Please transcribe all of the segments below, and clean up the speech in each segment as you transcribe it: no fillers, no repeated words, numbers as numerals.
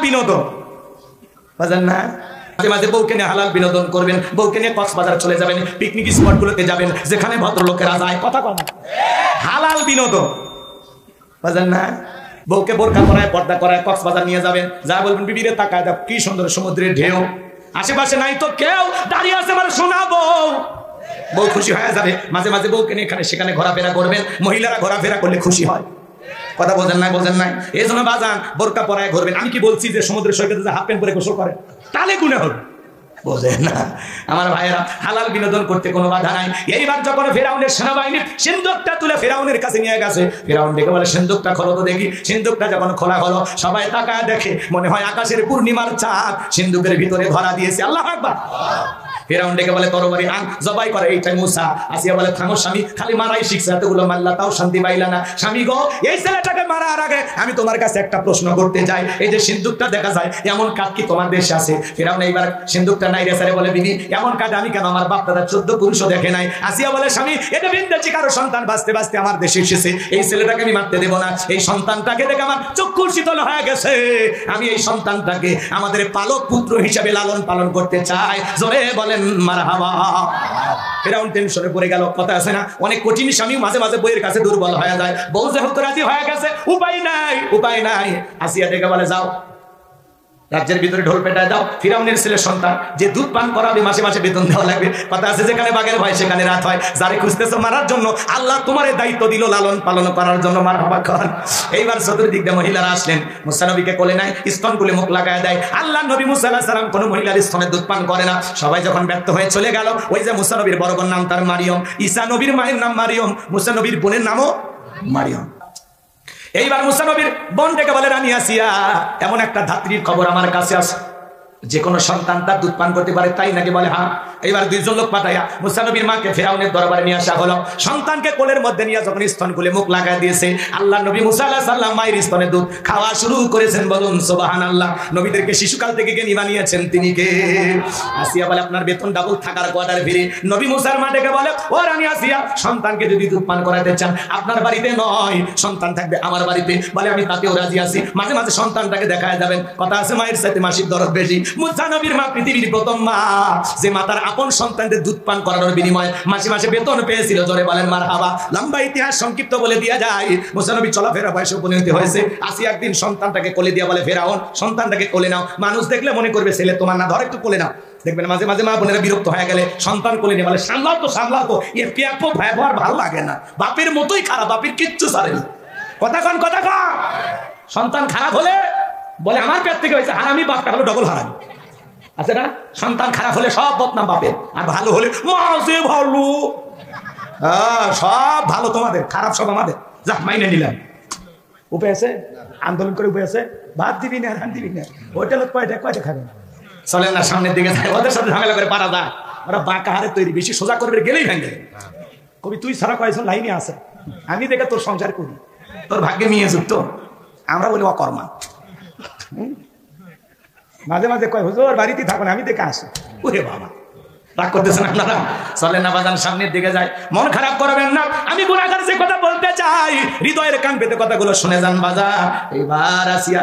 বিনোদন বুঝেন না? মাঝে মাঝে বউকে নিয়ে হালাল বিনোদন করবেন, বউকে নিয়ে কক্সবাজার চলে যাবেন, পিকনিক স্পটগুলোতে যাবেন যেখানে ভদ্রলোকেরা যায়। কথা কন, হালাল বিনোদন বুঝেন না? বউকে বোরকা করায়, পর্দা করায় কক্সবাজার নিয়ে যাবেন, যা বলবেন বিবিরে তাকায় দাও কি সুন্দর সমুদ্রের ঢেউ, আশেপাশে নাই তো কেউ, দাঁড়িয়ে আছে মানে শোনাবো, বউ খুশি হয়ে যাবে। মাঝে মাঝে বউকে নিয়ে এখানে সেখানে ঘোরাফেরা করবেন, মহিলারা ঘোরাফেরা করলে খুশি হয়। কথা বোঝেন নাই? বোঝেন নাই? এই জন্য বাজান বোরকা পরায় ঘুরবেন। আমি কি বলছি যে সমুদ্রের সৈকতে হাফ প্যান্ট পরে গোসল করে তাহলে গুনাহ হবে? বোঝেন না আমার ভাইয়েরা? হালাল বিনোদন করতে কোনো বাধা নাই। এইবার যখন ফেরাউনের সেনাবাহিনী সিন্দুকটা তুলে ফেরাউনের কাছে নিয়ে গেছে, ফেরাউন ডেকে বলে সিন্দুকটা খোলো তো দেখি। সিন্দুকটা যখন খোলা হলো, সবাই তাকায় দেখে, মনে হয় আকাশের পূর্ণিমার চাঁদ সিন্দুকের ভিতরে ধরা দিয়েছে। আল্লাহু আকবার। ফেরাউন ডেকে বলে তরবারি আন, জবাই করে। এইটাই মুসা। আসিয়া বলে থামো স্বামী, খালি মারাই শিখছে, এতগুলো মারলা তাও শান্তি পাইলা না। স্বামী গো, এই ছেলেটাকে মারার আগে আমি তোমার কাছে একটা প্রশ্ন করতে চাই, এই যে সিন্দুকটা দেখা যায় এমন কাঠ কি তোমার দেশে আছে? ফেরাউন এইবার সিন্দুকটা নাই রে স্যারে বলে বিবি এমন কাঠ আমি কেন, আমার বাপ দাদা 14 পুরুষও দেখে নাই। আসিয়া বলে স্বামী, এটা বিন্দেশি কারো সন্তান বাঁচতে বাঁচতে আমার দেশে এসেছে, এই ছেলেটাকে আমি মারতে দেবো না। এই সন্তানটাকে দেখে আমার চক্ষু শীতল হয়ে গেছে, আমি এই সন্তানটাকে আমাদের পালক পুত্র হিসেবে লালন পালন করতে চাই। জোরে বলেন মারহাবা। ফেরাউন টেনশনে পড়ে গেল। কথা আছে না, অনেক কঠিন স্বামী মাঝে মাঝে বইয়ের কাছে দুর্বল হয়ে যায়। বউ যেহেতু রাজি হয়ে গেছে, উপায় নাই, উপায় নাই। আসিয়া ডেকে বলে যাও রাজ্যের ভিতরে ঢোল পেটায় দাও, ফিরাউনের ছেলে সন্তান যে দুধ পান করাবে মাসে মাসে বেতন দেওয়া লাগবে। কথা আছে যেখানে বাঘের ভয় সেখানে রাত হয়। যারে খুঁজতেছো মারার জন্য আল্লাহ তোমার দায়িত্ব দিল লালন পালন করার জন্য। মারহাবা কর। এইবার চতুর্দিক দিয়ে মহিলারা আসলেন, মুসা নবীকে কোলে নেয়, স্তন খুলে মুখ লাগায় দেয়। আল্লাহ নবী মুসা আলাইহিস সালাম কোনো মহিলার স্তনে দুধ পান করে না। সবাই যখন ব্যর্থ হয়ে চলে গেল, ওই যে মুসা নবীর বড় বোন নাম তার মারিয়ম, ঈসা নবীর মায়ের নাম মারিয়ম, মুসা নবীর বোনের নামও মারিয়ম। এইবার মুসা নবীর বোন ডেকে বলে রানী আসিয়া, এমন একটা ধাত্রীর খবর আমার কাছে আছে, যে কোনো সন্তান তার দুধ পান করতে পারে, তাই নাকি? বলে হ্যাঁ। এইবার দুইজন লোক পাঠাইয়া মুসা নবীর মাকে ফিরাউনের দরবারে নিয়ে আসা হলো। সন্তানকে কোলের মধ্যে নিয়ে যখন স্তন খুলে মুখ লাগায় দিয়েছে, আল্লাহ নবী মুসা আলাইহিস সালাম মায়ের স্তনে দুধ খাওয়া শুরু করেছেন। বলুন সুবহানাল্লাহ। নবীদেরকে শিশুকাল থেকে জ্ঞানী বানিয়েছেন তিনি কে? আসিয়া বলে আপনার বেতন ডাবল থাকার কোয়ার্টার ফিরে। নবী মুসার মা ডেকে বলে ও রানী আসিয়া, সন্তানকে যদি দুধ পান করাতে চান আপনার বাড়িতে নয়, সন্তান থাকবে আমার বাড়িতে। বলে আমি তাতেও রাজি আছি, মাঝে মাঝে সন্তানটাকে দেখায় যাবেন। কথা আছে মায়ের সাথে মাসির দরদ বেশি। মুসা নবীর মা পৃথিবীর প্রথম মা, যে মাতার আপন সন্তানদের দুধ পান করানোর বিনিময়ে মাসে মাসে বেতন পেয়েছিল। জোরে বলেন মারহাবা। লম্বা ইতিহাস সংক্ষিপ্ত বলে দিয়া যায়। মুসা নবী চলাফেরা বয়সে উপনীত হয়েছে। আসিয়া একদিন সন্তানটাকে কোলে দিয়া বলে ফেরাউন, সন্তানটাকে কোলে নাও, মানুষ দেখলে মনে করবে ছেলে তোমার না, ধর একটু কোলে নাও। দেখবেন মাঝে মাঝে মা বোনেরা বিরক্ত হয়ে গেলে সন্তান কোলে নিয়ে বলে সামলাও তো, সামলাও তো, এর পেয়াকো ব্যবহার ভালো লাগে না, বাপের মতোই খারাপ, বাপের কিচ্ছু ছাড়ে না। কথা কন, কথা কন। সন্তান খারাপ হলে বলে আমার পেট থেকে হয়েছে হারামি, বাপটা হলো ডবল হারামি। আছে না? সন্তান খারাপ হলে সব বদনাম বাপের, আর ভালো হলে মাঝে ভালো, সব ভালো তোমাদের, খারাপ সব আমাদের। যা মাইনে নিলাম। উপায় আছে? আন্দোলন করে উপায় আছে? ভাত দিবি না, ধান দিবি না, হোটেলত কয়টা কয়টা খাবেন? চলেন না সামনের দিকে যায়, ওদের সাথে ঝামেলা করে পারা যায়। ওরা বাঁকা হারে তৈরি, বেশি সোজা করবে গেলেই ভেঙে। কবি তুই ছাড়া কয়েকজন লাইনে আছে, আমি দেখে তোর সংসার করি, তোর ভাগ্যে মেয়ে যুক্ত। আমরা বলি অকর্মা। মাঝে মাঝে কয় হুজুর বাড়িতে থাকুন, আমি দেখে আসি। ওরে বাবা, রাগ করতেছেন আপনারা? চলেন না বাজান সামনের দিকে যায়। মন খারাপ করবেন না, আমি গুনাহগার যে কথা বলতে চাই, হৃদয়ের কান পেতে কথাগুলো শুনে যান বাজার। এইবার আসিয়া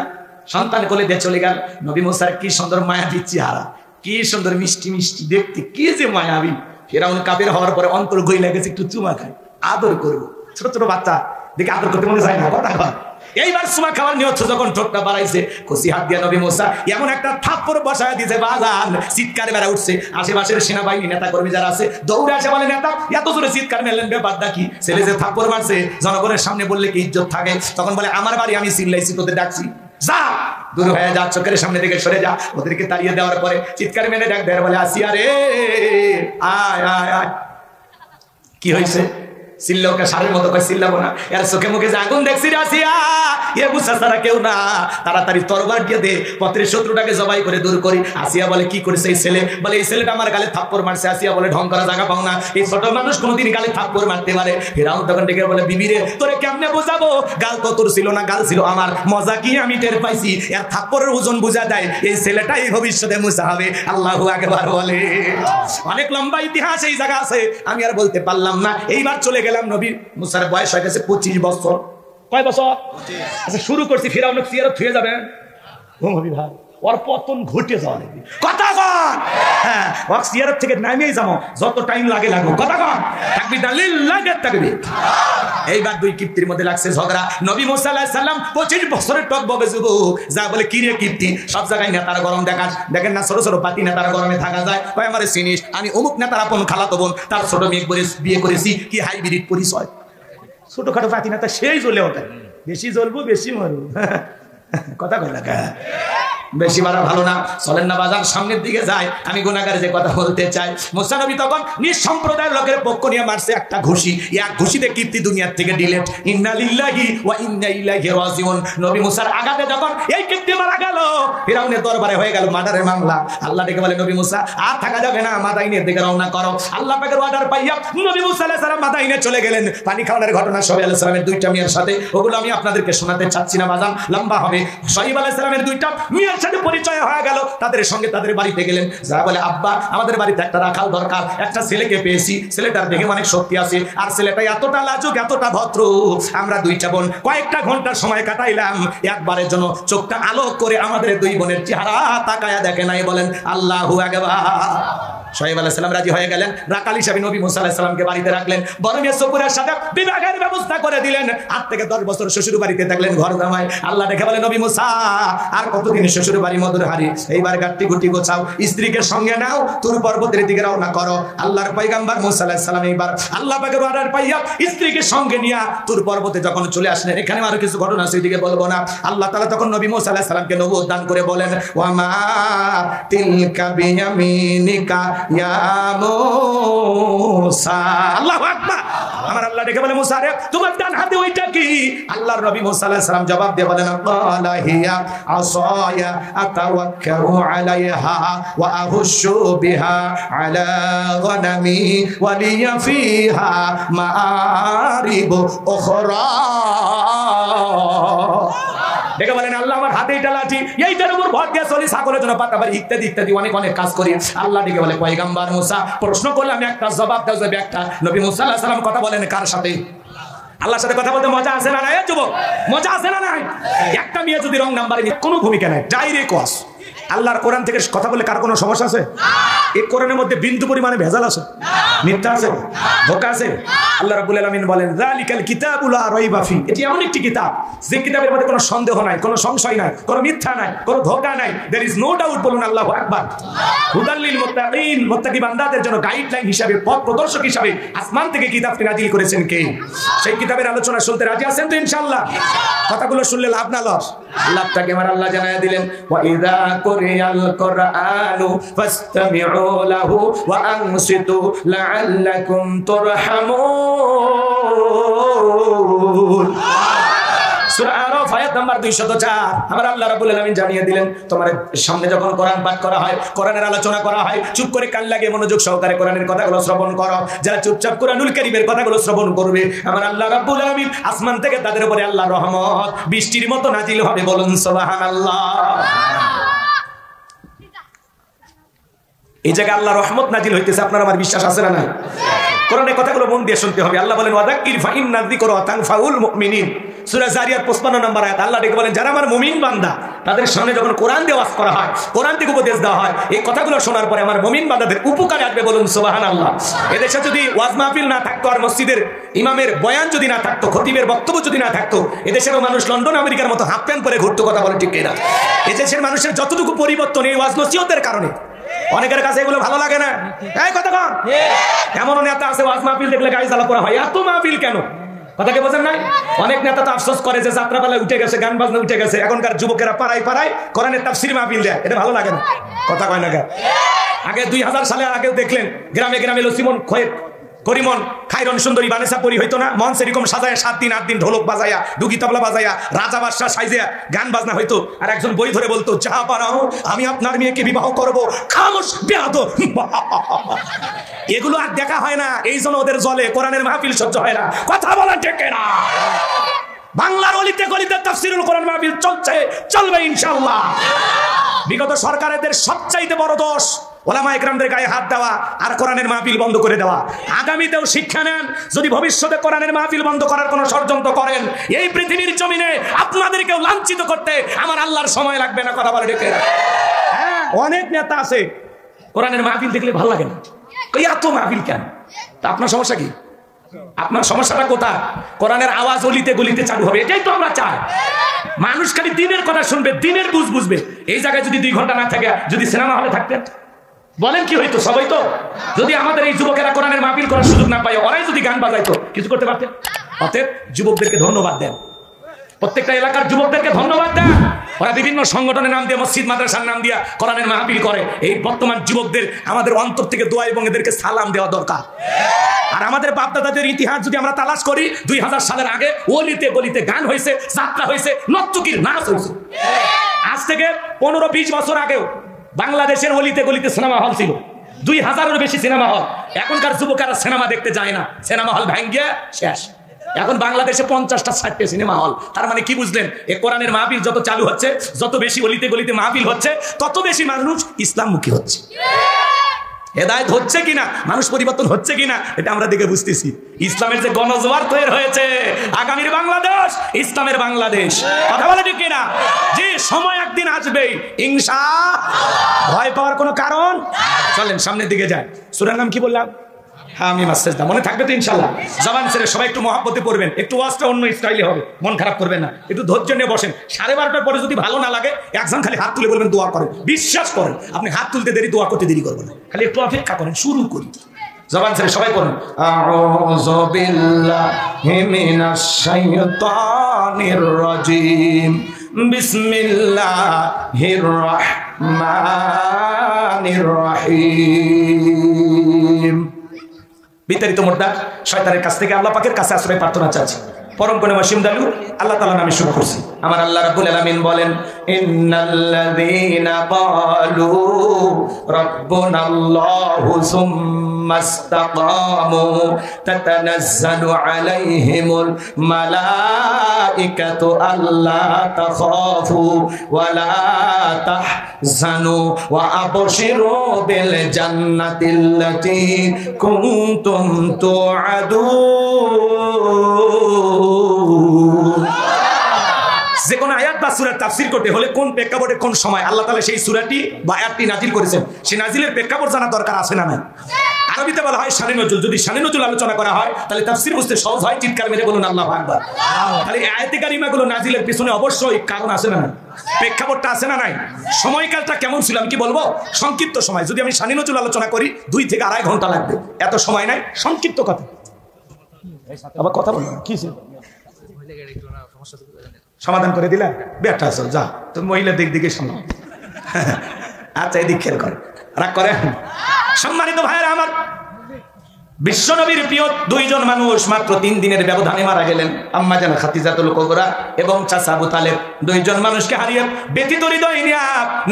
সন্তান কোলে দিয়ে চলে গেল। নবী মুসার কি সুন্দর মায়াবী চেহারা, কি সুন্দর মিষ্টি মিষ্টি দেখতে, কি যে মায়াবী। ফিরাউন কাফের হওয়ার পরে অন্তর গই লেগেছে, একটু চুমা খায়, আদর করবো। ছোট ছোট বাচ্চা দেখে আদর করতে মনে যায় না? কথা কয়। এইবার চুমা খাওয়ার নিয়ত যখন ঠোঁটটা বাড়াইছে, খুশি হাত দিয়া নবী মুসা এমন একটা থাপ্পড় বসায় দিয়েছে বাজান, চিৎকারে বেড়া উঠছে। আশেপাশের সেনাবাহিনী নেতা কর্মী যারা আছে দৌড়ে আসে, বলে নেতা এত জোরে চিৎকার মেলেন, ব্যাপারটা কি? ছেলে যে থাপ্পড় মারছে জনগণের সামনে বললে কি ইজ্জত থাকে? তখন বলে আমার বাড়ি, আমি চিল্লাইছি, তোদের ডাকছি, যা দূর হয়ে যা, চোখের সামনে থেকে সরে যা। ওদেরকে তাড়িয়ে দেওয়ার পরে চিৎকার মেলে ডাক দেয়, বলে আসিয়া রে, আয় আয় আয়। কি হয়েছে? চিল্লাওকে সারের মতো কয় চিল্লাবো না, এর চোখে মুখে যে আগুন দেখছি রে আসিয়া, এ বুঝা ছাড়া কেউ না, তাড়াতাড়ি তরবার দিয়ে দে, পত্রের শত্রুটাকে জবাই করে দূর করি। আসিয়া বলে কি করেছে এই ছেলে? বলে এই ছেলেটা আমার গালে থাপ্পড় মারছে। আসিয়া বলে ঢং করা জায়গা পাও না, এই ছোট মানুষ কোনোদিন গালে থাপ্পড় মারতে পারে? ফিরাউন তখন ডেকে বলে বিবিরে তোরে কেমনে বোঝাবো, গাল তো তোর ছিল না, গাল ছিল আমার, মজা কি আমি টের পাইছি। এর থাপ্পড়ের ওজন বুঝা দেয়, এই ছেলেটাই ভবিষ্যতে মুসা হবে। আল্লাহু আকবার বলে। অনেক লম্বা ইতিহাস এই জায়গা আছে, আমি আর বলতে পারলাম না। এইবার চলে গেলাম নবী মুসার বয়স হয়ে গেছে 25 বছর। কয় বছর? আচ্ছা শুরু করছি, ফিরাউন সিয়ারত হয়ে যাবে ভাই ওর পতন ঘটে যাওয়া লাগবে। কথা কন, হ্যাঁ চেয়ারের থেকে নামিয়ে যাবো, যত টাইম লাগে লাগবো। কথা কন, থাকবি লাগে থাকবি। এইবার দুই কিপ্তির মধ্যে লাগছে ঝগড়া। নবী মুসা আলাইহিস সালাম 25 বছরের টকবগে যুবক, যা বলে কি রে কিপ্তি, সব জায়গায় নেতারা গরম দেখাস, দেখেন না ছোট ছোট পাতি নেতারা গরমে থাকা যায়। কয় আমারে চিনিস, আমি অমুক নেতার আপন খালাতো বোন, তার ছোট মেয়ে বিয়ে করেছি, কি হাইব্রিড পরিচয়। ছোটখাটো পাতি নেতা সেই জ্বলে ওঠে, বেশি জ্বলবো বেশি মরবো। কথা কয় না, বেশি মারা ভালো না। চলেন না বাজার সামনের দিকে যায়, আমি গুনাহগার যে কথা বলতে চাই। মুসা নবী তখন নিজ সম্প্রদায়ের লোকের পক্ষ নিয়ে মারছে একটা ঘুষি, এক ঘুষিতে কীর্তি দুনিয়ার থেকে ডিলেট। ইন্না লিল্লাহি ওয়া ইন্না ইলাইহি রাজিউন। নবী মুসার আঘাতে যখন এই কীর্তি মারা গেল, ফিরাউনের দরবারে হয়ে গেল মার্ডারের মামলা। আল্লাহ ডেকে বলে নবী মুসা আর থাকা যাবে না, মাদাইনের দিকে রওনা করো। আল্লাহ পাকের অর্ডার পাইয়া নবী মুসা আলাইহিস সালাম মাদাইনে চলে গেলেন। পানি খাওয়ানোর ঘটনা শোয়েব আলাইহিস সালামের দুইটা মেয়ের সাথে, ওগুলো আমি আপনাদেরকে শোনাতে চাচ্ছি না বাজান, লম্বা হবে। শোয়েব আলাইহিস সালামের দুইটা মেয়ের সাথে পরিচয় হয়ে গেল, তাদের সঙ্গে তাদের বাড়িতে গেলেন। যারা বলে আব্বা আমাদের বাড়িতে একটা রাখাল দরকার, একটা ছেলেকে পেয়েছি, ছেলেটার দেখে অনেক শক্তি আছে, আর ছেলেটা এতটা লাজুক এতটা ভদ্র, আমরা দুইটা বোন কয়েকটা ঘন্টার সময় কাটাইলাম, একবারের জন্য চোখটা আলোক করে আমাদের দুই বোনের চেহারা তাকায়া দেখে নাই। বলেন আল্লাহু আকবার। শোয়েব আলাইহিস সালাম রাজি হয়ে গেলেন, রাখাল হিসেবে নবী মুসা আলাইহিস সালামকে বাড়িতে রাখলেন, বড় মেয়ে সপুরের সাথে বিবাহের ব্যবস্থা করে দিলেন। 8 থেকে 10 বছর শ্বশুর বাড়িতে থাকলেন ঘর জামাই। আল্লাহ দেখে বলে নবী মুসা আর কতদিন শ্বশুর বাড়ি মধুর হারি, এইবার গাট্টি গুটি গোছাও, স্ত্রীকে সঙ্গে নাও, তুর পর্বতের দিকে রওনা করো। আল্লাহর পয়গম্বর মুসা আলাইহিস সালাম এইবার আল্লাহ পাকের অর্ডার পাইয়া স্ত্রীকে সঙ্গে নিয়ে তুর পর্বতে যখন চলে আসলেন, এখানে আরো কিছু ঘটনা আছে, এদিকে বলবো না। আল্লাহ তাআলা তখন নবী মুসা আলাইহিস সালামকে নবুয়ত দান করে বলেন ওয়া মা তিলকা বিয়ামিনিকা ইয়া মুসা। আল্লাহু আকবার। আমার আল্লাহ ডেকে বলে মুসা রে তোমার ডান হাতে ওইটা কি? আল্লাহর নবী মুসা আলাইহিস সালাম জবাব দিয়ে বলেন ক্বালা হিয়া আসায়া আতাওয়াক্কালু আলাইহা ওয়া আহুশু বিহা আলা গনামি ওয়া লিয়া ফিহা মাআরিব উখরা। দেখে বলেন আল্লাহ আমার হাতে এটা লাঠি, এইটার উপর ভর দিয়ে চলি, ছাগলের জন্য পাতাবাড়ি ইত্যাদি ইত্যাদি অনেক অনেক কাজ করি। আল্লাহ ডেকে বলে পয়গম্বর মুসা প্রশ্ন করলে আমি একটা জবাব দাও, যাবে একটা। নবী মুসা আলাইহিস সালাম কথা বলেন কার সাথে? আল্লাহর সাথে কথা বলতে মজা আছে না নাই? যুবক মজা আছে না নাই? একটা মেয়ে যদি রং নাম্বারে কোনো ভূমিকা নাই, ডাইরেক্ট ওয়াজ। আল্লাহর কোরআন থেকে কথা বলে কার কোনো সমস্যা আছে? এই কোরআনের মধ্যে বিন্দু পরিমাণে ভেজাল আছে, মিথ্যা আছে, ধোঁকা আছে? আল্লাহ রাব্বুল আলামিন বলেন যালিকাল কিতাবু লা রাইবা ফি, এটি এমন একটি কিতাব যে কিতাবের মধ্যে কোনো সন্দেহ নাই, কোনো সংশয় নাই, কোনো মিথ্যা নাই, কোনো ধোঁকা নাই। There is no doubt. বলুন আল্লাহু আকবার। হুদাল লিল মুত্তাকিন, মুত্তাকি বান্দাদের জন্য গাইডলাইন হিসাবে, পথ প্রদর্শক হিসাবে আসমান থেকে কিতাবটি নাজিল করেছেন কে? সেই কিতাবের আলোচনা শুনতে রাজি আছেন তো ইনশাআল্লাহ? কথাগুলো শুনলে লাভ না লস? লাভটাকে আমার আল্লাহ জানায়া দিলেন ওয়া ইযা কুরিয়াল কুরআনু ফাসতামিউ লাহু ওয়া আনসিতু লাআল্লাকুম তুরহামুন। সূরা আরাফ আয়াত নাম্বার 204 আমার আল্লাহ রাব্বুল আলামিন জানিয়ে দিলেন তোমার সামনে যখন কোরআন পাঠ করা হয়, কোরআনের আলোচনা করা হয়, চুপ করে কান লাগিয়ে মনোযোগ সহকারে কোরআনের কথাগুলো শ্রবণ করো। যারা চুপচাপ কোরআনুল কারীমের কথাগুলো শ্রবণ করবে, আমার আল্লাহ রাব্বুল আলামিন আসমান থেকে তাদের উপরে আল্লাহর রহমত বৃষ্টির মতো নাজিল হবে। বলুন সুবহানাল্লাহ। এই জায়গায় আল্লাহর রহমত নাজিল হইতেছে, আপনার আমার বিশ্বাস আছে না? কোরআনের কথাগুলো মন দিয়ে শুনতে হবে। আল্লাহ বলেন ওয়াযাক্কির ফাইন্না যিকরা তানফাউল মুমিনিন, সূরা জারিয়াত 55 নম্বর আয়াত। আল্লাহ ডেকে বলেন যারা আমার মুমিন বান্দা, তাদের সামনে যখন কোরআন দিয়ে ওয়াজ করা হয়, কোরআন থেকে উপদেশ দেওয়া হয়, এই কথাগুলো শোনার পরে আমার মুমিন বান্দাদের উপকারে আসবে। বলুন সুবহানাল্লাহ। এদেশে যদি ওয়াজ মাহফিল না থাকতো, আর মসজিদের ইমামের বয়ান যদি না থাকতো, খতিবের বক্তব্য যদি না থাকতো, এদেশেরও মানুষ লন্ডন আমেরিকার মতো হাফ প্যান্ট পরে ঘুরতো। কথা বলে ঠিক কিনা? এদেশের মানুষের যতটুকু পরিবর্তন এই ওয়াজ নসিহতের কারণে। অনেকের কাছে এগুলো ভালো লাগে না, এই কথা কন। এমন নেতা আছে ওয়াজ মাহফিল দেখলে গায়ে জ্বালা করা হয়, এত মাহফিল কেন? কথা কি বোঝেন নাই? অনেক নেতা তো আফসোস করে যে যাত্রাপালায় উঠে গেছে, গান বাজনা উঠে গেছে, এখনকার যুবকেরা পাড়ায় পাড়ায় কোরআনের তাফসীর মাহফিল দেয়, এটা ভালো লাগে না? কথা কয় না কেন? আগে 2000 সালে আগে দেখলেন গ্রামে গ্রামে লসিমন করিমন খাইরন সুন্দরী বানেসা পরি হইতো না? মঞ্চ এরকম সাজায় 7 দিন 8 দিন ঢোলক বাজায়া, দুগি তবলা বাজায়া, রাজা বাদশাহ সাইজা গান বাজনা হইতো। আর একজন বই ধরে বলতো যা বানাও আমি আপনার মেয়েকে বিবাহ করব, খামোশ বেয়াদব। এগুলো আর দেখা হয় না, এই জন্য ওদের জলে কোরআনের মাহফিল সহ্য হয় না। কথা বলা ঠিক না? বাংলার অলিতে গলিতে তাফসীরুল কোরআন মাহফিল চলছে, চলবে ইনশাআল্লাহ। বিগত সরকারের সবচাইতে বড় দোষ ওলামা ইকরামদের গায়ে হাত দেওয়া আর কোরআনের মাহফিল বন্ধ করে দেওয়া। আগামীতেও শিক্ষা নেন, যদি ভবিষ্যতে কোরআনের মাহফিল বন্ধ করার কোনো ষড়যন্ত্র করেন, এই পৃথিবীর জমিনে আপনাদেরকেও লাঞ্ছিত করতে আমার আল্লাহর সময় লাগবে না। কথা বলে ডেকে। হ্যাঁ, অনেক নেতা আছে কোরআনের মাহফিল দেখলে ভালো লাগে না, এত মাহফিল কেন? তা আপনার সমস্যা কি? আপনার সমস্যাটা কোথায়? কোরআনের আওয়াজ অলিতে গলিতে চালু হবে, এটাই তো আমরা চাই। মানুষ খালি দিনের কথা শুনবে, দিনের বুঝ বুঝবে। এই জায়গায় যদি 2 ঘন্টা না থাকে, যদি সিনেমা হলে থাকতেন, বলেন কি হইতো? সবাই তো, যদি আমাদের এই যুবকেরা কোরআনের মাহফিল করার সুযোগ না পায়, ওরাই যদি গান বাজাইতো, কিছু করতে পারতেন। অতএব যুবকদেরকে ধন্যবাদ দেন, প্রত্যেকটা এলাকার যুবকদেরকে ধন্যবাদ দেন। ওরা বিভিন্ন সংগঠনের নাম দিয়ে, মসজিদ মাদ্রাসার নাম দিয়ে কোরআনের মাহফিল করে। এই বর্তমান যুবকদের আমাদের অন্তর থেকে দোয়া এবং এদেরকে সালাম দেওয়া দরকার। আর আমাদের বাপদাদাদের ইতিহাস যদি আমরা তালাশ করি, 2000 সালের আগে অলিতে গলিতে গান হয়েছে, যাত্রা হয়েছে, নর্তকীর নাচ হয়েছে। আজ থেকে 15-20 বছর আগেও বাংলাদেশের অলিতে গলিতে সিনেমা হল ছিল, 2000-এরও বেশি সিনেমা হল। এখনকার যুবকেরা সিনেমা দেখতে যায় না, সিনেমা হল ভাঙ্গিয়া শেষ। এখন বাংলাদেশে 50-60টা সিনেমা হল। তার মানে কি বুঝলেন? এ কোরআনের মাহফিল যত চালু হচ্ছে, যত বেশি অলিতে গলিতে মাহফিল হচ্ছে, তত বেশি মানুষ ইসলামমুখী হচ্ছে। হেদায়েত হচ্ছে কিনা, মানুষ পরিবর্তন হচ্ছে কিনা, এটা আমরা দেখে বুঝতেছি। ইসলামের যে গণজোয়ার তৈরি হয়েছে, আগামীর বাংলাদেশ ইসলামের বাংলাদেশ। কথা বলে ঠিক কিনা? যে সময় একদিন আসবেই ইনশাআল্লাহ, ভয় পাওয়ার কোনো কারণ। চলেন সামনের দিকে যাই। সূরার নাম কি বললাম? হামিম আস-সাজদা। মনে থাকবে তো ইনশাআল্লাহ? জবান ছেড়ে সবাই একটু মহব্বতে পড়বেন, একটু ওয়াজটা অন্য স্টাইলে হবে, মন খারাপ করবেন না, একটু ধৈর্য নিয়ে বসেন। 12:30টার পরে যদি ভালো না লাগে, একজন খালি হাত তুলে বলবেন দোয়া করেন। বিশ্বাস করেন, আপনি হাত তুলতে দেরি, দোয়া করতে দেরি করবেন না। খালি একটু অপেক্ষা করেন, শুরু করি। জবান ছেড়ে সবাই পড়ুন, আউযু বিল্লাহি মিনাশ শাইতানির রাজীম, বিসমিল্লাহির রাহমানির রাহিম। বিতাড়িত মোর্দা শয়তানের কাছ থেকে আল্লাহ পাকের কাছে আশ্রয় প্রার্থনা চাচ্ছি। পরম করুণাময় সিমদালু আল্লাহ তাআলার নামে শুরু করছি। আমার আল্লাহ রাব্বুল আলামিন বলেন, ইন্নাল্লাযীনা ক্বালু রাব্বুনাল্লাহু সুম্মা ইসতাকামু তাতানাজ্জালু আলাইহিমুল মালাইকাতু আল্লা তাখাফু ওয়া লা তাহজানু ওয়া আবশিরু বিল জান্নাতিল্লাতী কুনতুম তুআদুন। যে কোন আয়াত বা সূরার তাফসীর করতে হলে কোন প্রেক্ষাপটে কোন সময় আল্লাহ তাআলা সেই সূরাটি বা আয়াতটি নাজিল করেছেন, সেই নাজিলের প্রেক্ষাপট জানা দরকার আছে না? নাই? আরবিতে বলা হয় শানে নজুল। যদি শানে নজুল আলোচনা করা হয়, তাহলে তাফসীর বুঝতে সহজ হয়। চিৎকার মেরে বলুন আল্লাহু আকবার। তাহলে আয়াতে কারিমাগুলো নাজিলের পিছনে অবশ্যই কারণ আছে না? নাই? প্রেক্ষাপটটা আছে না? নাই? সময়কালটা কেমন ছিল আমি কি বলবো? সংক্ষিপ্ত সময়। যদি আমি শানে নজুল আলোচনা করি 2 থেকে 2.5 ঘন্টা লাগবে, এত সময় নাই, সংক্ষিপ্ত কথা। আবার কথা বলবো কি ছিল? সমাধান করে দিলা? বেটা আসল যা, তুমি মহিলা দিক দিকে শোনো। আচ্ছা, এদিক খেয়াল করে, রাগ করে। সম্মানিত ভাইয়েরা আমার, বিশ্বনবীর প্রিয় 2 জন মানুষ মাত্র 3 দিনের ব্যবধানে মারা গেলেন। আম্মা জান খাদিজাতুল কুবরা এবং চাচা আবু তালেব, 2 জন মানুষকে হারিয়ে ব্যথিত হৃদয় নিয়ে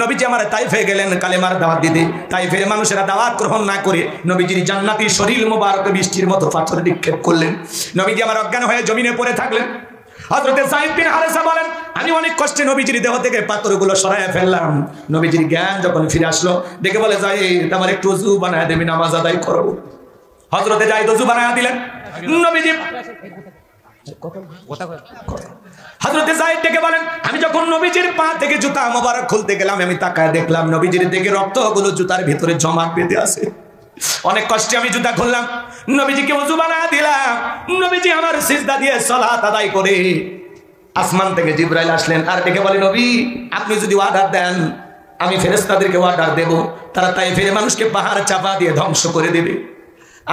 নবীজি আমার তাইফে গেলেন কালেমার দাওয়াত দিতে। তাইফের মানুষেরা দাওয়াত গ্রহণ না করে নবীজির জান্নাতি শরীর মোবারক বৃষ্টির মতো পাথর নিক্ষেপ করলেন। নবীজি আমার অজ্ঞান হয়ে জমিনে পড়ে থাকলেন। হযরতে যায়েদ বিন হারেসা বলেন, আমি অনেক কষ্টে নবীজির দেহ থেকে পাথরগুলো সরাইয়া ফেললাম। নবীজির জ্ঞান যখন ফিরে আসলো, দেখে বলে, যায়েদ আমার একটু ওযু বানায় দেবি, নামাজ আদায় করব। হযরতে যায়েদ ওযু বানায়া দিলেন। নবীজি হযরতে যায়েদ থেকে বলেন, আমি যখন নবীজির পা থেকে জুতা মোবারক খুলতে গেলাম, আমি তাকায় দেখলাম নবীজির থেকে রক্তগুলো জুতার ভিতরে জমা বেঁধে আছে। অনেক কষ্টে আমি জুতা খুললাম, নবীজিকে ওযু বানায়া দিলাম। নবীজি আমার সিজদা দিয়ে সালাত আদায় করে আসমান থেকে জিবরাইল আসলেন আর ডেকে বলে, নবী আপনি যদি অর্ডার দেন, আমি ফেরেশতাদেরকে অর্ডার দেব, তারা তাইফের মানুষকে পাহাড় চাপা দিয়ে ধ্বংস করে দেবে।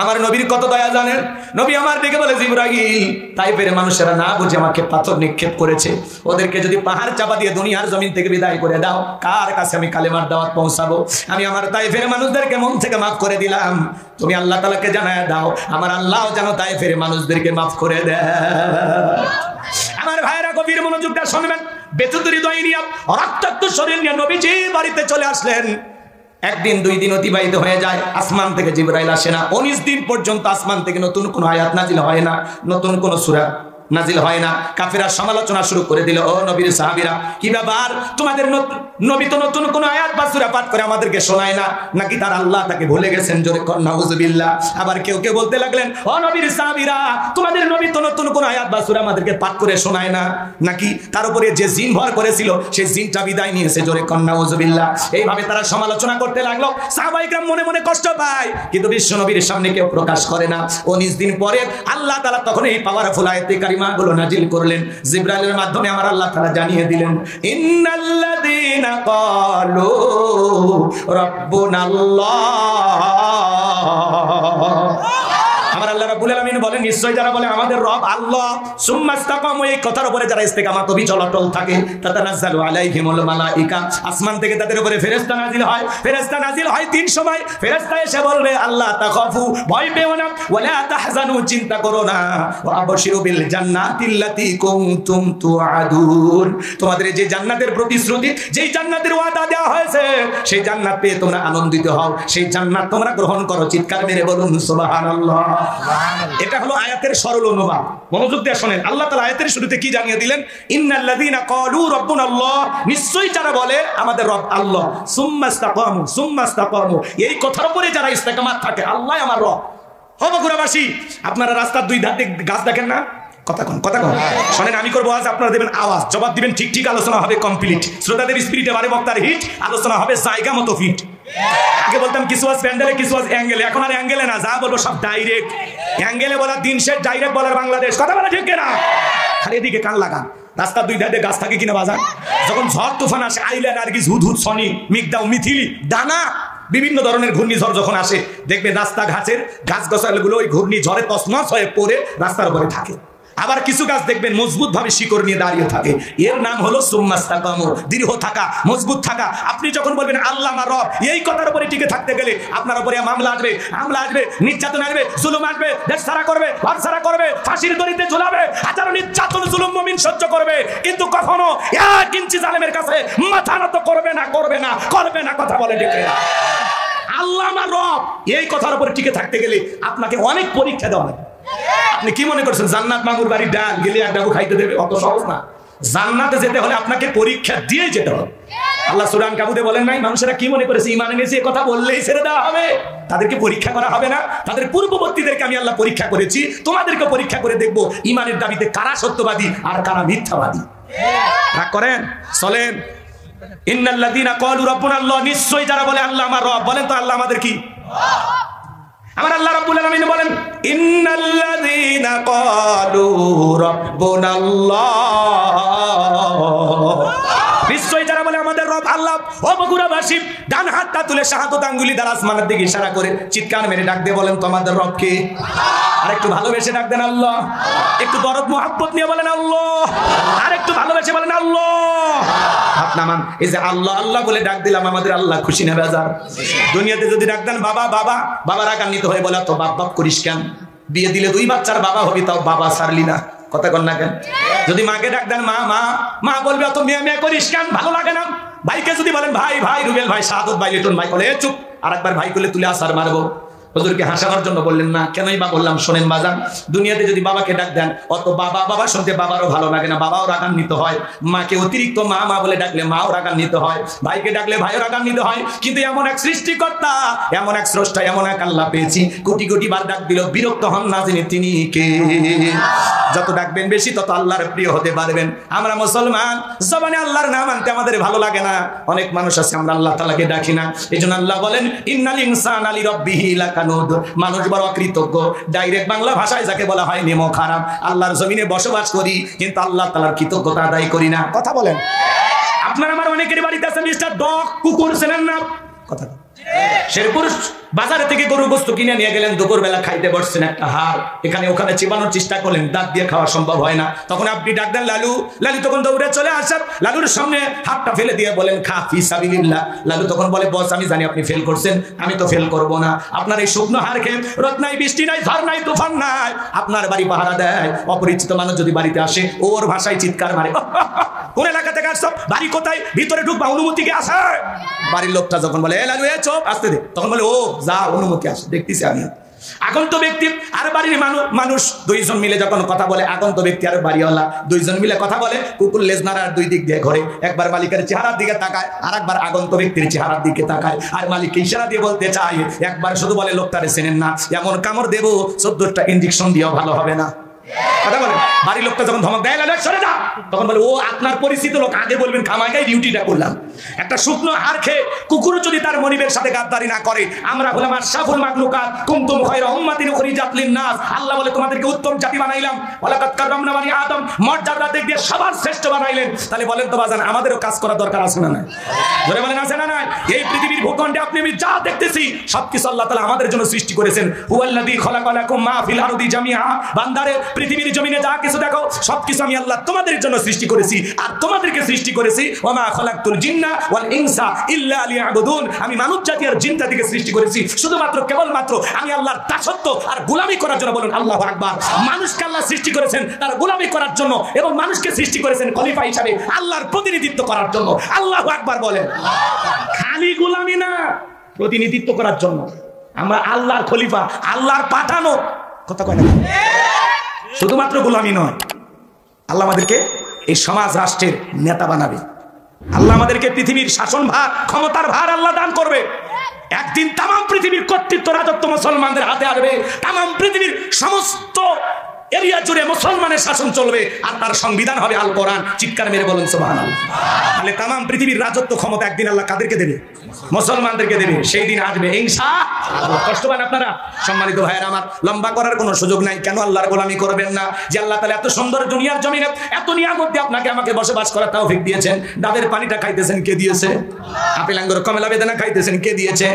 আমার নবীর কত দয়া জানেন? নবী আমার ডেকে বলে, জিবরাইল তাইফের মানুষেরা না বুঝে আমাকে পাথর নিক্ষেপ করেছে, ওদেরকে যদি পাহাড় চাপা দিয়ে দুনিয়ার জমিন থেকে বিদায় করে দাও, কার কাছে আমি কালেমার দাওয়াত পৌঁছাবো? আমি আমার তাইফের মানুষদেরকে মন থেকে মাফ করে দিলাম, তুমি আল্লাহ তাআলাকে জানায় দাও, আমার আল্লাহ যেন তাইফের মানুষদেরকে মাফ করে দেয়। আমার ভাইয়েরা গভীর মনোযোগ দিয়ে শুনবেন। ব্যথিত হৃদয় নিয়ে রক্তাক্ত শরীর নিয়ে নবীজি বাড়িতে চলে আসলেন। 1 দিন 2 দিন অতিবাহিত হয়ে যায়, আসমান থেকে জিবরাইল আসে না। 19 দিন পর্যন্ত আসমান থেকে নতুন কোন আয়াত নাজিল হয় না, নতুন কোন সূরা নাজিল হয় না। কাফেররা সমালোচনা শুরু করে দিল, ও নবীর সাহাবীরা, কি ব্যাপার, তোমাদের নবী তো নতুন কোন আয়াত বা সূরা পাঠ করে আমাদেরকে শোনায় না, নাকি তার আল্লাহ তাকে ভুলে গেছেন? জোরে কর নাউজুবিল্লাহ। আবার কেউ কেউ বলতে লাগলেন, ও নবীর সাহাবীরা, তোমাদের নবী তো নতুন কোন আয়াত বা সূরা আমাদেরকে পাঠ করে শোনায় না, নাকি তার উপরে যে জিন ভর করেছিল সেই জিনটা বিদায় নিয়েছে? জোরে কর নাউজুবিল্লাহ। এইভাবে তারা সমালোচনা করতে লাগলো। সাহাবায়ে কেরাম মনে মনে কষ্ট পায়, কিন্তু বিশ্ব নবীর সামনে কেউ প্রকাশ করে না। 19 দিন পরে আল্লাহ তাআলা তখন এই পাওয়ারফুল আয়াতে কারিমা গুলো নাজিল করলেন। জিবরাইলের মাধ্যমে আমার আল্লাহ তাআলা জানিয়ে দিলেন, ইন্নাল্লাযীনা ক্বালু রাব্বুনাল্লাহ। আমার আল্লাহ রাব্বুল আলামিন বলেন, নিশ্চয় যারা বলে আমাদের রব আল্লাহ, সুম্মা ইসতাকামু, এই কথার উপরে যারা ইস্তেকামাত অবিচল অটল থাকে, তাতানাজ্জালু আলাইহিমুল মালাইকা, আসমান থেকে তাদের উপরে ফেরেশতা নাজিল হয়। ফেরেশতা নাজিল হয় 3 সময়। ফেরেশতা এসে বলবে, আল্লাহ তাখাফু, ভয় পেও না, ওয়ালা তাহজানু, চিন্তা করো না, ওয়া আবশিরু বিল জান্নাতিল্লাতী কুনতুম তুআদুন, তোমাদের যে জান্নাতের প্রতিশ্রুতি, যেই জান্নাতের ওয়াদা দেওয়া হয়েছে, সেই জান্নাত পেয়ে তোমরা আনন্দিত হও, সেই জান্নাত তোমরা গ্রহণ করো। চিৎকার মেরে বলুন সুবহানাল্লাহ। এটা হলো আয়াতের সরল অনুবাদ। মনোযোগ দিয়ে শুনেন, আল্লাহ তাআলা আয়াতের শুরুতে কি জানিয়ে দিলেন? ইন্নাল্লাযীনা ক্বালু রাব্বুনাল্লাহ, নিশ্চয়ই যারা বলে আমাদের রব আল্লাহ, সুম্মা ইসতাকামু, এই কথার উপরে যারা ইস্তেকামাত থাকে, আল্লাহ আমার রব। ও বগুড়াবাসী, আপনারা রাস্তার দুই ধারে গাছ দেখেন না? কথা কোন শোনেন, আমি করবো আজ, আপনারা দেবেন আওয়াজ, জবাব দিবেন ঠিক ঠিক, আলোচনা হবে কমপ্লিট। শ্রোতাদের স্পিরিটে বারে বক্তার হিট, আলোচনা হবে জায়গা মতো ফিট। আগে বলতাম কিছু আজ প্যান্ডেলে, কিছু আজ অ্যাঙ্গেলে, এখন আর অ্যাঙ্গেলে না, যা বলবো সব ডাইরেক্ট। অ্যাঙ্গেলে বলার দিন শেষ, ডাইরেক্ট বলার বাংলাদেশ। কথা বলা ঠিক না? খালি এদিকে কান লাগান। রাস্তার দুই ধারে গাছ থাকে কিনা বাজান? যখন ঝড় তুফান আসে, আইলা, নার্গিস, হুদহুদ, সনি, মিগদাও, মিথিলি, ডানা, বিভিন্ন ধরনের ঘূর্ণিঝড় যখন আসে, দেখবে রাস্তা ঘাটের গাছ গাছালগুলো ওই ঘূর্ণিঝড়ে তছনছ হয়ে পড়ে রাস্তার উপরে থাকে। আবার কিছু গাছ দেখবেন মজবুত ভাবে শিকড় নিয়ে দাঁড়িয়ে থাকে, এর নাম হলো সুম্মা ইসতাকামু, দৃঢ় থাকা, মজবুত থাকা। আপনি যখন বলবেন আল্লাহ আমার রব, এই কথার উপরে টিকে থাকতে গেলে আপনার উপরে মামলা আসবে, হামলা আসবে, নির্যাতন আসবে, জুলুম আসবে, দেশ ছাড়া করবে, ঘর ছাড়া করবে, ফাঁসির দড়িতে ঝুলাবে, হাজারো নির্যাতন জুলুম মুমিন সহ্য করবে, কিন্তু কখনো 1 ইঞ্চি জালেমের কাছে মাথা নত করবে না। কথা বলে ডেকে আল্লাহ আমার রব, এই কথার উপরে টিকে থাকতে গেলে আপনাকে অনেক পরীক্ষা দেওয়া লাগে। আপনি কি মনে করছেন জান্নাত মাগুর বাড়ির ডাল গেলে এক ডাবু খাইতে দেবে? অত সহজ না। জান্নাতে যেতে হলে আপনাকে পরীক্ষা দিয়ে যেতে হবে। আল্লাহ সূরা আনকাবুতে বলেন নাই, মানুষেরা কি মনে করেছে ঈমান এনেছে কথা বললেই ছেড়ে দেওয়া হবে? তাদেরকে পরীক্ষা করা হবে না? তাদের পূর্ববর্তীদেরকে আমি আল্লাহ পরীক্ষা করেছি, তোমাদেরকে পরীক্ষা করে দেখবো ঈমানের দাবিতে কারা সত্যবাদী আর কারা মিথ্যাবাদী। রাগ করেন, চলেন। ইন্নাল্লাযীনা ক্বালু রাব্বুনাল্লাহ, নিশ্চয়ই যারা বলে আল্লাহ আমার রব, বলেন তো আল্লাহ আমাদের কি? আমার আল্লাহ রাব্বুল আলামিন বলেন, ইন্নাল্লাযীনা ক্বালু রাব্বুনাল্লাহ, নিশ্চয়ই যারা বলে আমাদের রব আল্লাহ। ও বগুড়াবাসী, ডান হাতটা তুলে শাহাদাত আঙ্গুলি দ্বারা আসমানের দিকে ইশারা করে চিৎকার মেরে ডাক দিয়ে বলেন, তোমাদের রব কে? আর একটু ভালোবেসে ডাক দেন আল্লাহ। একটু দরদ মোহাব্বত নিয়ে বলেন আল্লাহ। আর একটু ভালোবেসে বলেন আল্লাহ। হাত নামান। এই যে আল্লাহ আল্লাহ বলে ডাক দিলাম, আমাদের আল্লাহ খুশি না বেজার? দুনিয়াতে যদি ডাক দেন বাবা বাবা, বাবা রাগান্বিত হয়ে বলে তো বাপ বাপ করিস কেন? বিয়ে দিলে 2 বাচ্চার বাবা হবি, তাও বাবা ছাড়লি না। কথা কন না কেন? যদি মাকে ডাক দেন মা মা, মা বলবে অত মেয়ে মেয়ে করিস কেন? ভালো লাগে না? ভাইকে যদি বলেন ভাই ভাই, রুবেল ভাই, শাহাদত ভাই, লিটন ভাই, বলে চুপ, আরেকবার ভাই করলে তুলে আসার মারবো। হুজুরকে হাসানোর জন্য বললেন না, কেনই বা বললাম? শোনেন বাজান, দুনিয়াতে যদি বাবাকে ডাক দেন, অত বাবা বাবা শুনতে বাবারও ভালো লাগে না, বাবাও রাগান্বিত হয়। মাকে অতিরিক্ত মা মা বলে ডাকলে মাও রাগান্বিত হয়, ভাইকে ডাকলে ভাইও রাগান্বিত হয়। কিন্তু এমন এক সৃষ্টিকর্তা, এমন এক স্রষ্টা, এমন এক আল্লাহ পেয়েছি, কোটি কোটি বার ডাক দিল বিরক্ত হন না, যিনি তিনি কে? যত ডাকবেন বেশি তত আল্লাহর প্রিয় হতে পারবেন। আমরা মুসলমান, জবানে আল্লাহর নাম আনতে আমাদের ভালো লাগে না। অনেক মানুষ আছে আমরা আল্লাহ তাআলাকে ডাকি না। এজন্য আল্লাহ বলেন, ইন্নাল ইনসানা লিরাব্বিহি লাকানুদ, মানুষ বড় অকৃতজ্ঞ। ডাইরেক্ট বাংলা ভাষায় যাকে বলা হয় নেমো খারাপ। আল্লাহর জমিনে বসবাস করি, কিন্তু আল্লাহ তাআলার কৃতজ্ঞতা আদায় করি না। কথা বলেন। আপনার আমার অনেকের বাড়িতে আছে মিস্টার ডগ, কুকুর, চেনেন না? কথা শেরপুর বাজারে থেকে গরুর গোশত কিনে নিয়ে গেলেন, দুপুরবেলা খাইতে বসছেন, একটা হাড় এখানে ওখানে চিবানোর চেষ্টা করলেন, দাঁত দিয়ে খাওয়া সম্ভব হয় না। তখন আপনি ডাক দেন লালু, লালু তখন দৌড়ে চলে আসেন, লালুর সামনে হাতটা ফেলে দিয়ে বলেন খা ফি সাবিলিল্লাহ। লালু তখন বলে বস আমি জানি আপনি ফেল করছেন, আমি তো ফেল করব না। আপনার এই শুকনো হাড় খেয়ে রোদ নাই, বৃষ্টি নাই, ঝড় নাই, তুফান নাই, আপনার বাড়ি পাহারা দেয়। অপরিচিত মানুষ যদি বাড়িতে আসে, ওর ভাষায় চিৎকার মারে, কোন এলাকা থেকে আসছো, বাড়ি কোথায়, ভিতরে ঢুকবা, অনুমতি কে আসে? বাড়ির লোকটা যখন বলে এ লালু এ চোপ আসতে দে, তখন বলে ও যা অনুমতি আসে, দেখতেছি আমি। আগন্ত ব্যক্তি আর বাড়ির মানুষ দুইজন মিলে যখন কথা বলে, আগন্ত ব্যক্তি আর বাড়িওয়ালা দুইজন মিলে কথা বলে, কুকুর লেজ নাড়ার দুই দিক দিয়ে ঘোরে, একবার মালিকের চেহারার দিকে তাকায় আর একবার আগন্ত ব্যক্তির চেহারার দিকে তাকায়, আর মালিককে ইশারা দিয়ে বলতে চায়, একবার শুধু বলে লোকটারে চেনেন না, এমন কামড় দেবো 14টা ইঞ্জেকশন দিয়েও ভালো হবে না। কথা বলেন। বাড়ির লোকটা যখন ধমক দেয় সরে যা, তখন বলে ও আপনার পরিচিত লোক, আগে বলবেন খামাগাই ডিউটিটা করলাম। একটা শুকনো হাড় খেয়ে কুকুর যদি তার মনিবের সাথে গাদ্দারি না করে, আমরা হলাম আশরাফুল মাখলুকাত, কুনতুম খায়রা উম্মাতিন উখরিজাত লিন-নাস, আল্লাহ বলে তোমাদেরকে উত্তম জাতি বানাইলাম, ওয়ালাকাদ কাররামনা বানি আদম, মর্যাদা দিক দিয়ে সবার শ্রেষ্ঠ বানাইলেন। তাহলে বলেন তো বাজান, আমাদেরও কাজ করার দরকার আছে না নাই? ধরে বলেন আছে না নাই? এই পৃথিবীর ভূখণ্ডে আপনি আমি যা দেখতেছি সবকিছু আল্লাহ তাআলা আমাদের জন্য সৃষ্টি করেছেন। হুয়াল্লাযী খালাকালাকুম মা ফিল আরদি জামিআ, বান্দারে পৃথিবীর জমিনে যা কিছু দেখো সবকিছু আমি আল্লাহ তোমাদের জন্য সৃষ্টি করেছি, আর তোমাদেরকে সৃষ্টি করেছি ওয়া মা খালাকতুল জিন্না ওয়াল ইনসা ইল্লা লিয়াবুদুন, আমি মানব জাতি আর জিন জাতিকে সৃষ্টি করেছি শুধুমাত্র কেবলমাত্র আমি আল্লাহর দাসত্ব আর গোলামি করার জন্য। বলুন আল্লাহু আকবার। মানুষকে আল্লাহ সৃষ্টি করেছেন তার গোলামি করার জন্য, এবং মানুষকে সৃষ্টি করেছেন খলিফা হিসাবে আল্লাহর প্রতিনিধিত্ব করার জন্য। আল্লাহু আকবার বলেন। খালি গোলামি না, প্রতিনিধিত্ব করার জন্য। আমরা আল্লাহর খলিফা, আল্লাহর পাঠানো। কথা কয় না? শুধুমাত্র গোলামি নয়, আল্লাহ আমাদেরকে এই সমাজ রাষ্ট্রের নেতা বানাবে। আল্লাহ আমাদেরকে পৃথিবীর শাসন ভার, ক্ষমতার ভার আল্লাহ দান করবে। একদিন তাম পৃথিবীর কর্তৃত্ব রাজত্ব মুসলমানদের হাতে আসবে। তাম পৃথিবীর সমস্ত এরিয়া জুড়ে মুসলমানের শাসন চলবে, আর তার সংবিধান হবে আল কোরআন। চিৎকার মেরে বলুন সুবহানাল্লাহ। তাহলে তাম পৃথিবীর রাজত্ব ক্ষমতা একদিন আল্লাহ কাদেরকে দেবে? মুসলমানদেরকে দেবে। সেই দিন আসবে ইনশাআল্লাহ। কষ্ট পান আপনারা? সম্মানিত ভাইয়েরা আমার, লম্বা করার কোনো সুযোগ নাই। কেন আল্লাহর গোলামি করবেন না? যে আল্লাহ তাআলা এত সুন্দর দুনিয়ার জমিনে এত নিয়ামত দিয়ে আপনাকে আমাকে বসবাস করার তৌফিক দিয়েছেন। ডাবের পানিটা খাইতেছেন কে দিয়েছে? আপেল আঙ্গুর কমলা বেদানা খাইতেছেন কে দিয়েছে?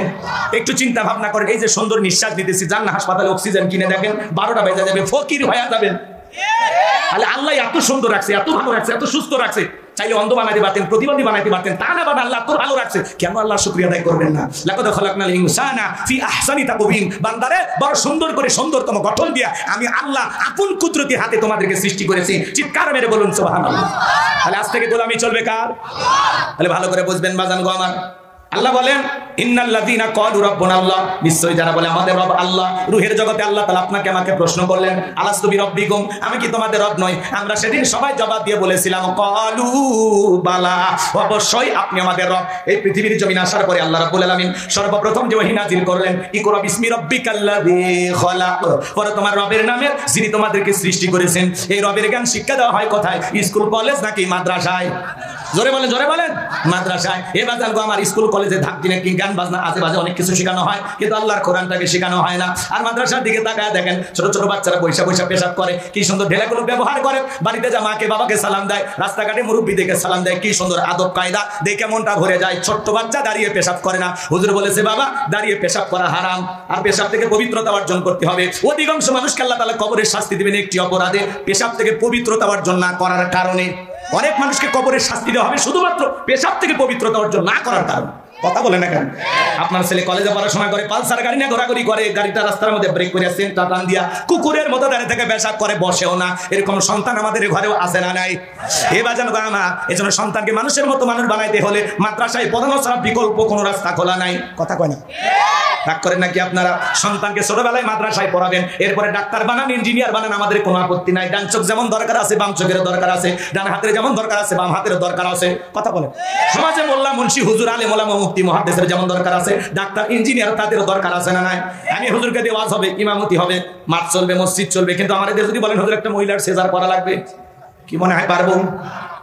একটু চিন্তা ভাবনা করেন। এই যে সুন্দর নিঃশ্বাস নিতেছি, যান না হাসপাতালে অক্সিজেন কিনে দেখেন, 12টা বেজে যাবে, ফকির হয়ে যাবেন। তাহলে আল্লাহ এত সুন্দর রাখছে, এত ভালো রাখছে, এত সুস্থ রাখছে। চাইলে অন্ধ বানাইতে পারতেন, প্রতিবন্ধী বানাইতে পারতেন, তা না বাবা, আল্লাহ তো ভালো রাখছে। কেন আল্লাহ শুকরিয়া আদায় করবেন না? লাকাদ খালাকনাল ইনসানা ফি আহসানি তাকওয়িম, বান্দারে বড় সুন্দর করে সুন্দরতম গঠন দিয়া আমি আল্লাহ আপন কুদরতি হাতে তোমাদেরকে সৃষ্টি করেছি। চিৎকার মেরে বলুন সুবহানাল্লাহ। তাহলে আজ থেকে গোলামি চলবে কার? তাহলে ভালো করে বুঝবেন বাজান গো আমার। আল্লাহ বলেন ইন্নাল্লাযীনা ক্বালু রাব্বুনা আল্লাহ, নিশ্চয়ই যারা বলে আমাদের রব আল্লাহ। রূহের জগতে আল্লাহ তাআলা আপনাকে আমাকে প্রশ্ন করলেন, আলাস্তু বিরাব্বিকুম, আমি কি তোমাদের রব নই? আমরা সেদিন সবাই জবাব দিয়ে বলেছিলাম ক্বালু বালা, অবশ্যই আপনি আমাদের রব। এই পৃথিবীর জমিনে আসার পরে আল্লাহ রাব্বুল আলামিন সর্বপ্রথম যে ওহী নাযিল করলেন, ইকরা বিসমি রাব্বিকাল্লাযী খালাক, পরে তোমার রবের নামে যিনি তোমাদেরকে সৃষ্টি করেছেন। এই রবের জ্ঞান শিক্ষা দেওয়া হয় কোথায়? স্কুল কলেজ নাকি মাদ্রাসায়? জোরে বলেন, জোরে বলেন। মাদ্রাসায়। এ বাজার গো আমার, স্কুল কলেজে ধাক দিনে কি গান বাজনা আজে বাজে অনেক কিছু শেখানো হয়, কিন্তু আল্লাহর কোরআনটাকে শেখানো হয় না। আর মাদ্রাসার দিকে তাকায় দেখেন, ছোট ছোট বাচ্চারা বৈশা বৈশা পেশাব করে, কি সুন্দর ঢেলাগুলো ব্যবহার করে, বাড়িতে যা মাকে বাবাকে সালাম দেয়, রাস্তাঘাটে মুরব্বী দেখে সালাম দেয়, কি সুন্দর আদব কায়দা, দেখে মনটা ভরে যায়। ছোট্ট বাচ্চা দাঁড়িয়ে পেশাব করে না। হুজুর বলেছে বাবা দাঁড়িয়ে পেশাব করা হারাম, আর পেশাব থেকে পবিত্রতা অর্জন করতে হবে। অধিকাংশ মানুষকে আল্লাহ তাআলা কবরের শাস্তি দিবেন একটি অপরাধে, পেশাব থেকে পবিত্রতা অর্জন না করার কারণে। অনেক মানুষকে কবরের শাস্তি দেওয়া হবে শুধুমাত্র পেশাব থেকে পবিত্রতা অর্জন না করার কারণে। কথা বলে না কেন? আপনার ছেলে কলেজে পড়াশোনা করে, পালসার গাড়ি না ঘোরাঘুরি করে, গাড়িটা রাস্তার মধ্যে ব্রেক করে সেন্টার টান দিয়া কুকুরের মতো দাঁড়িয়ে থেকে পেশাব করে, বসেও না। এরকম সন্তান আমাদের ঘরেও আছে না নাই? এ বাজান গামা, এজন্য সন্তানকে মানুষের মতো মানুষ বানাইতে হলে মাদ্রাসায় পড়ানো ছাড়া বিকল্প কোনো রাস্তা খোলা নাই। কথা কয় না? রাগ করেন নাকি আপনারা? সন্তানকে ছোটবেলায় মাদ্রাসায় পড়াবেন, এরপরে ডাক্তার বানান, ইঞ্জিনিয়ার বানান, আমাদের কোনো আপত্তি নাই। ডান চোখ যেমন দরকার আছে বাম চোখের দরকার আছে, ডান হাতের যেমন দরকার আছে বাম হাতের দরকার আছে। কথা বলেন। সমাজে মোল্লা মুন্সি হুজুর আলেম ওলামা মুফতি মুহাদ্দিসের যেমন দরকার আছে, ডাক্তার ইঞ্জিনিয়ার তাদেরও দরকার আছে না নাই? আমি হুজুরকে দিয়ে ওয়াজ হবে, ইমামতি হবে, মাঠ চলবে, মসজিদ চলবে, কিন্তু আমাদের যদি বলেন হুজুর একটা মহিলার সেজার করা লাগবে, কি মনে হয় পারবো?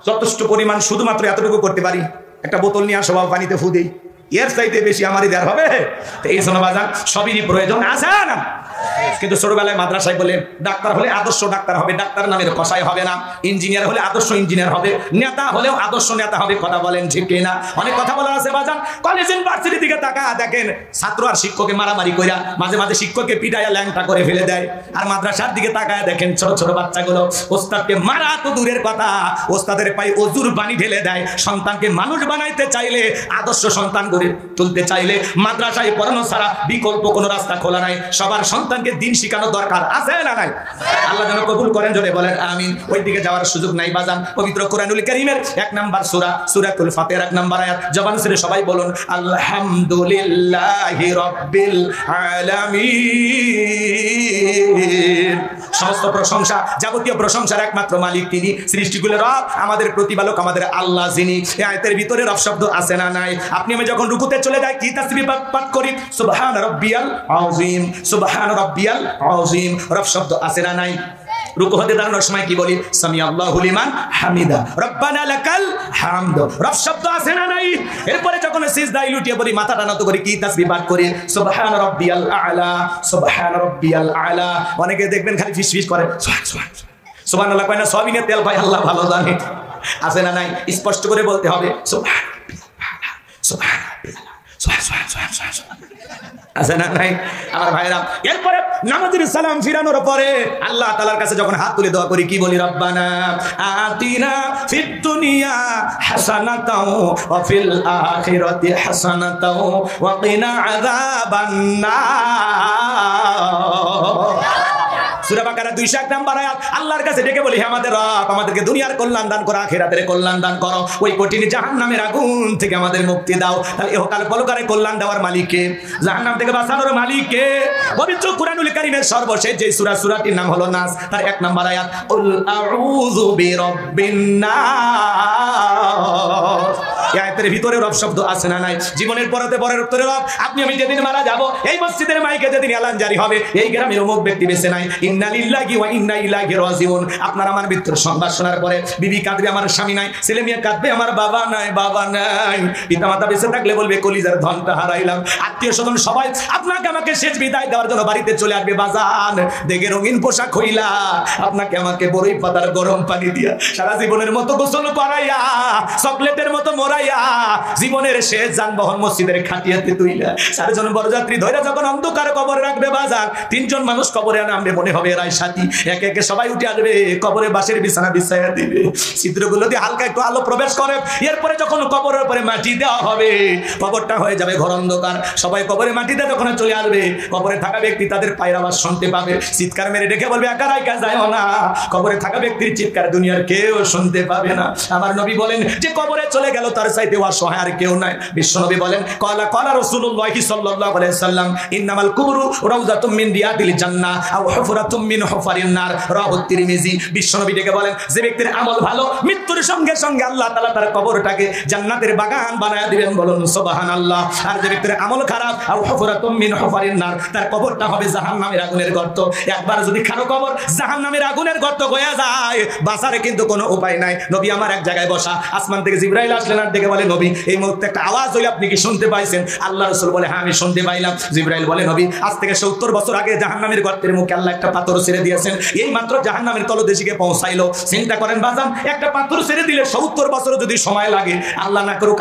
যথেষ্ট পরিমাণ শুধুমাত্র এতটুকু করতে পারি, একটা বোতল নিয়ে আসো, পানিতে ফু দেই, এর চাইতে বেশি আমারই দেওয়ার হবে? এই জন্য বাজার সবই প্রয়োজন আছে না? কিন্তু ছোটবেলায় মাদ্রাসায় বলে ডাক্তার হলে আদর্শ ডাক্তার হবে, ডাক্তার নামের কসাই হবে না। ইঞ্জিনিয়ার হলে আদর্শ ইঞ্জিনিয়ার হবে, নেতা হলেও আদর্শ নেতা হবে। কথা বলেন ঠিক কিনা? অনেক কথা বলা আছে বাজান। কলেজ ইউনিভার্সিটির দিকে তাকা দেখেন, ছাত্র আর শিক্ষককে মারামারি কইরা মাঝে মাঝে শিক্ষককে পিটাইয়া ল্যাংটা করে ফেলে দেয়। আর মাদ্রাসার দিকে তাকায় দেখেন, ছোট ছোট বাচ্চাগুলো ওস্তাদকে মারা তো দূরের কথা, ওস্তাদের পায়ে অজুর পানি ঢেলে দেয়। সন্তানকে মানুষ বানাইতে চাইলে আদর্শ সন্তান গড়ে তুলতে চাইলে মাদ্রাসায় পড়ানো ছাড়া বিকল্প কোনো রাস্তা খোলা নাই। সবার সন্তানকে দিন শিখানো দরকার, আছে না নাই? আল্লাহ যেন কবুল করেন, জোরে বলেন আমিন। ওই দিকে যাওয়ার সুযোগ নাই বাজান। পবিত্র কোরআনুল কারীমের 1 নম্বর সূরা সূরাতুল ফাতিহার 1 নম্বর আয়াত, জবান ছেড়ে সবাই বলুন আলহামদুলিল্লাহি রাব্বিল আলামিন। সমস্ত প্রশংসা, যাবতীয় প্রশংসার একমাত্র মালিক তিনি, সৃষ্টিগুলোর রব, আমাদের প্রতিপালক, আমাদের আল্লাহ যিনি। এই আয়াতের ভিতরে রব শব্দ আছে না নাই? আপনি আমি যখন রুকুতে চলে যাই কি তাসবিহ পাঠ করি? সুবহান রাব্বিয়াল আযীম, সুবহান রাব্বিয়াল আযীম। রব শব্দ আছে না নাই? রুকু হতে দাঁড়ানোর সময় কি বলি? সামি আল্লাহু লিমান হামিদা, রব্বানা লাকাল হামদ। রব শব্দ আছে না নাই? এরপরে যখন সিজদায় লুটিয়ে পড়ি, মাথাটা নত করে কি তাসবিহ পাঠ করি? সুবহান রাব্বিয়াল আ'লা, সুবহান রাব্বিয়াল আ'লা। অনেকে দেখবেন খালি ফিসফিস করে সুবহানাল্লাহ কয় না, সবই নিয়ে তেল পায় আল্লাহ ভালো জানে। আছে না নাই? স্পষ্ট করে বলতে হবে সুবহান সুবহান আছে না নাই আমার ভাইরা? এরপরে নামাজের সালাম ফিরানোর পরে আল্লাহ তাআলার কাছে যখন হাত তুলে দোয়া করি কি বলি? রব্বানা আতিনা ফিদ দুনিয়া হাসানাতাও ওয়া ফিল আখিরাতি হাসানাতাও ওয়া কিনা আযাবান নার। সূরা বাকারা 201 নম্বর আয়াত। আল্লাহর কাছে ডেকে বলি, হে আমাদের রব, আমাদেরকে দুনিয়ার কল্যাণ দান করো, আখিরাতের কল্যাণ দান করো, ওই কঠিন জাহান্নামের আগুন থেকে আমাদের মুক্তি দাও। তাহলে ইহকাল পরকালে কল্যাণ দেওয়ার মালিক কে? জাহান্নাম থেকে বাঁচানোর মালিক কে? পবিত্র কুরআনুল কারীমের সর্বশেষ যে সূরাটির নাম হলো নাস, তার 1 নম্বর আয়াত, কুল আউযু বিরাব্বিন নাস। এই আয়াতের ভিতরে রব শব্দ আছে না নাই? জীবনের পরের উত্তরে রব, আপনি আমি যেদিন মারা যাব, এই মসজিদের মাইকে যেদিন এলান জারি হবে, এই গ্রামের অমুক ব্যক্তি বেঁচে নাই, ইন্না লিল্লাহি ওয়া ইন্না ইলাইহি রাজিউন। আপনার আমার মৃত্যুর সংবাদ শোনার পরে বিবি কাঁদবে, আমার স্বামী নাই, ছেলে মেয়ে কাঁদবে, আমার বাবা নাই, বাবা নাই। পিতামাতা বেঁচে থাকলে বলবে কলিজার ধনটা হারাইলাম। আত্মীয় স্বজন সবাই আপনাকে আমাকে শেষ বিদায় দেওয়ার জন্য বাড়িতে চলে আসবে। বাজান দেখে রঙিন পোশাক হইলা, আপনাকে আমাকে বড়ই পাতার গরম পানি দিয়া সারা জীবনের মতো গোসল করাইয়া, চকলেটের মতো মোরাইয়া, জীবনের শেষ যানবাহন মসজিদের খাটিয়াতে তুইলা 4 জন বরযাত্রী ধরে যখন অন্ধকার কবরে রাখবে বাজার, 3 জন মানুষ কবরে নামবে, মনে হবে এরাই সাথী। একে একে সবাই উঠে আসবে, কবরে বাঁশের বিছানা বিছাইয়া দিবে, ছিদ্রগুলো দিয়ে হালকা একটু আলো প্রবেশ করে। এরপরে যখন কবরের উপরে মাটি দেওয়া হবে, কবরটা হয়ে যাবে ঘর অন্ধকার। সবাই কবরে মাটিতে যখন চলে আসবে, কবরে থাকা ব্যক্তি তাদের পায়ের আওয়াজ শুনতে পাবে, চিৎকার মেরে ডেকে বলবে একা রাইকা যায়ও না। কবরে থাকা ব্যক্তির চিৎকার দুনিয়ার কেউ শুনতে পাবে না। আমার নবী বলেন যে কবরে চলে গেল তার চাইতে অসহায় আর কেউ নাই। বিশ্বনবী বলেন ক্বালা রাসূলুল্লাহ সাল্লাল্লাহু আলাইহি ওয়াসাল্লাম ইন্নামাল কুবরু রাউযাতুম মিন রিয়াদিল জান্নাহ আও হুফরাতুম মিন হুফারিন নার, রাওয়াহু তিরমিজি। বিশ্বনবী ডেকে বলেন যে ব্যক্তির আমল ভালো, মৃত্যুর সঙ্গে সঙ্গে আল্লাহ তাআলা তার কবরটাকে জান্নাতের বাগান বানায়া দিবেন, বলুন সুবহানাল্লাহ। আর যে ব্যক্তির আমল খারাপ, আও হুফরাতুম মিন হুফারিন নার, তার কবরটা হবে জাহান্নামের আগুনের গর্ত। একবার যদি কারো কবর জাহান্নামের আগুনের গর্ত হয়ে যায়, বাঁচার কিন্তু কোনো উপায় নাই। নবী আমার এক জায়গায় বসা, আসমান থেকে জিবরাইল আসলেন আর ডেকে বলে নবী এই মুহূর্তে একটা আওয়াজ হইল, আপনি কি শুনতে পাইছেন? আল্লাহ রাসূল বলে হ্যাঁ আমি শুনতে পাইলাম। জিবরাইল বলে নবী আজ থেকে 70 বছর আগে জাহান্নামের গর্তের মুখে আল্লাহ একটা পাথর ছেড়ে দিয়েছেন, এই মাত্র জাহান্নামের তলদেশে পৌঁছাইলো। চিন্তা করেন বাজান, একটা পাথর ছেড়ে দিলে 70 বছর যদি সময় লাগে, আল্লাহ না করুক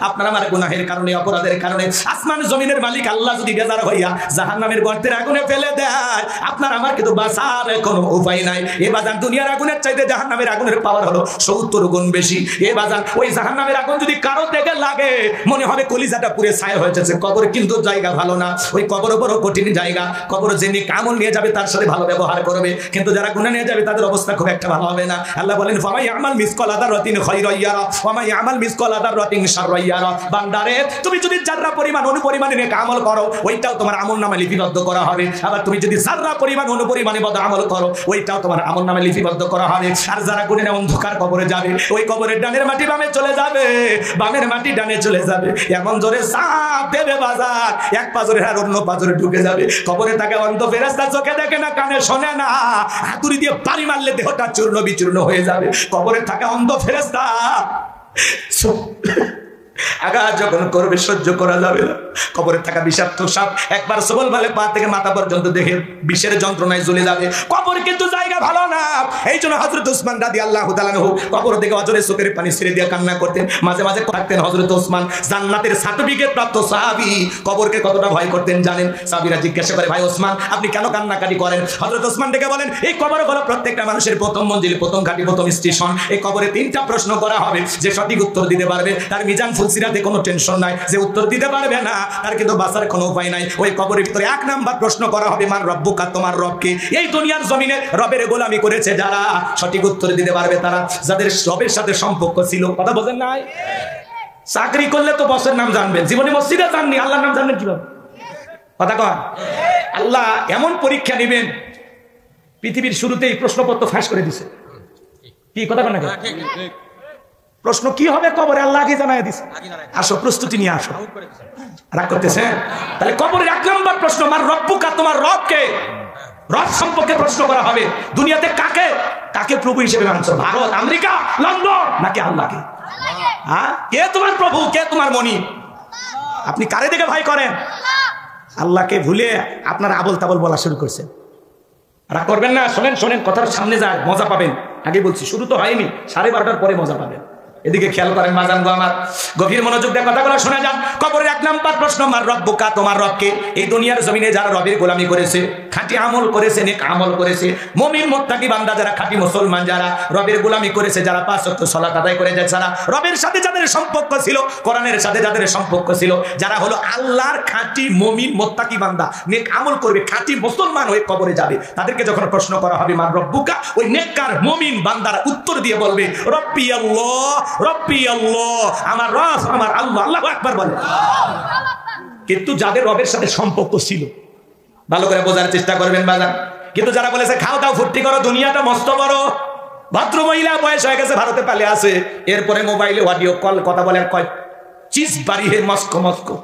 আপনার আমার গুনাহের কারণে, অপরাধের কারণে আসমান জমিনের মালিক আল্লাহ যদি বেজার হইয়া জাহান্নামের গর্তের আগুনে ফেলে দেয়, আপনার আমার কিন্তু বাঁচার কোনো উপায় নাই। এ বাজান দুনিয়ার আগুনের চাইতে জাহান্নামের আগুনের পাওয়ার হলো 70 গুণ বেশি। এ বাজান ওই জাহান্নামের আগুন যদি কারো থেকে লাগে, মনে হবে কলিজাটা পুরে ছায়া হয়ে যাচ্ছে। কবর কিন্তু জায়গা ভালো না, ওই কবর বড় কঠিন জায়গা। কবর যিনি কামল নিয়ে যাবে তার সাথে ভালো ব্যবহার করবে, কিন্তু যারা গুনাহ নিয়ে যাবে তাদের অবস্থা খুব একটা ভালো হবে না। আল্লাহ বলেন ফামাই আমাল মিসকাল আদারাতিন খায়রান ইয়ারা ওয়া মাই আমাল মিসকাল আদারাতিন শাররান ইয়ারা। বান্দারে তুমি যদি যারা পরিমাণ অনুপরিমাণে নেক আমল করো, ওইটাও তোমার আমলনামায় লিপিবদ্ধ করা হবে। আবার তুমি যদি যারা পরিমাণ অনুপরিমাণে বদ আমল করো, ওইটাও তোমার আমলনামায় লিপিবদ্ধ করা হবে। আর যারা গুনাহে অন্ধকার কবরে যাবে, ওই কবরের ডানের মাটি বামে চলে যাবে, বামের মাটি ডানে চলে যাবে। এমন জোরে চাপ দেবে বাজার, এক পাজরে আর অন্য পাজরে ঢুকে যাবে। কবরে থাকে অন্ধ ফেরেশতা, চোখে দেখে না, কানে শোনে না, হাতুড়ি দিয়ে পানি মারলে দেহটা চূর্ণ বিচূর্ণ হয়ে যাবে। কবরে থাকা অন্ধ ফেরেশতা আঘাত যখন করবে সহ্য করা যাবে না। কবরে থাকা বিষাক্ত সাপ একবার সবল ভালে পা থেকে মাথা পর্যন্ত দেখে বিষের যন্ত্রণায় জ্বলে যাবে। কবর কিন্তু জায়গা ভালো না। এই জন্য হযরত ওসমান রাদিয়াল্লাহু তাআলা আনহু কবর থেকে অজরে চোখের পানি ছেড়ে দিয়ে কান্না করতেন। মাঝে মাঝে থাকতেন হযরত ওসমান, জান্নাতের সার্টিফিকেট প্রাপ্ত সাহাবী, কবরকে কতটা ভয় করতেন জানেন? সাহাবীরা জিজ্ঞাসা করে, ভাই ওসমান আপনি কেন কান্নাকাটি করেন? হযরত ওসমান ডেকে বলেন, এই কবর হলো প্রত্যেকটা মানুষের প্রথম মঞ্জিল, প্রথম ঘাঁটি, প্রথম স্টেশন। এই কবরে 3টা প্রশ্ন করা হবে। যে সঠিক উত্তর দিতে পারবে তার মিজান ফুলসিরাতে কোনো টেনশন নাই। যে উত্তর দিতে পারবে না তার কিন্তু বাঁচার কোনো উপায় নাই। ওই কবরের ভিতরে 1 নাম্বার প্রশ্ন করা হবে, মান রব্বুকা, তোমার রবকে। এই দুনিয়ার জমিনে রবের গোলামি করেছে যারা, সঠিক উত্তর দিতে পারবে তারা, যাদের রবের সাথে সম্পর্ক ছিল। কথা বোঝেন নাই? চাকরি করলে তো বসের নাম জানবেন, জীবনে মসজিদে জাননি, আল্লাহর নাম জানবেন কিভাবে? কথা কন। আল্লাহ এমন পরীক্ষা নেবেন, পৃথিবীর শুরুতেই প্রশ্নপত্র ফাঁস করে দিছে। কি কথা কন না? প্রশ্ন কি হবে কবরে আল্লাহ আগে জানাই দিছে। আসো প্রস্তুতি নিয়ে আসো। রাগ করতেছে? তাহলে কবরের 1 নম্বর প্রশ্ন, মার রব্বুকা, তোমার রবকে। রব সম্পর্কে প্রশ্ন করা হবে। দুনিয়াতে কাকে কাকে প্রভু হিসেবে মানছো? ভারত, আমেরিকা, লন্ডন নাকি আল্লাহকে? হ্যাঁ, কে তোমার প্রভু, কে তোমার মনি? আপনি কারে দেখে ভয় করেন? আল্লাহকে ভুলে আপনার আবল তাবল বলা শুরু করছেন। রাগ করবেন না, শোনেন শোনেন, কথার সামনে যায়, মজা পাবেন। আগে বলছি শুরু তো হয়নি, 12:30 পরে মজা পাবেন। এদিকে খেয়াল করেন বাজান গো আমার, গভীর মনোযোগ দিয়ে কথাগুলো শোনা যান। কবরের 1 নাম্বার প্রশ্ন, মার রব্বুকা, তোমার রবকে। এই দুনিয়ার জমিনে যারা রবের গোলামি করেছে, খাঁটি আমল করেছে, নেক আমল করেছে, মুমিন মুত্তাকি বান্দা যারা, খাঁটি মুসলমান যারা রবের গোলামি করেছে, যারা 5 ওয়াক্ত সালাত আদায় করে যায়, যারা রবের সাথে যাদের সম্পর্ক ছিল, কোরআনের সাথে যাদের সম্পর্ক ছিল, যারা হলো আল্লাহর খাঁটি মুমিন মুত্তাকি বান্দা, নেক আমল করবে, খাঁটি মুসলমান হয়ে কবরে যাবে, তাদেরকে যখন প্রশ্ন করা হবে মান রব্বুকা, ওই নেককার মুমিন বান্দারা উত্তর দিয়ে বলবে রব্বি আল্লাহ, রব্বি আল্লাহ, আমার রব আমার আল্লাহ। আল্লাহু আকবার বলে। কিন্তু যাদের রবের সাথে সম্পর্ক ছিল, ভালো করে বোঝার চেষ্টা করবেন বাজার। কিন্তু যারা বলেছে খাও দাও ফুর্তি করো, দুনিয়াটা মস্ত বড়, ভদ্র মহিলা বয়স হয়ে গেছে, ভারতে পালে আছে, এরপরে মোবাইলে অডিও কল কথা বলে, কয় চিজ বাড়ি হে মস্কো মস্কো,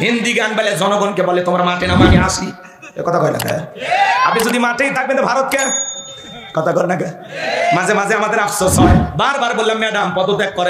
হিন্দি গান বলে, জনগণকে বলে তোমার মাঠে নামা, আমি আসি। কথা কয় না? আপনি যদি মাঠেই থাকবেন তো ভারতকে কথা কর না। মাঝে মাঝে আমাদের আফসোস হয়, বারবার বললাম ম্যাডাম পদত্যাগ করে।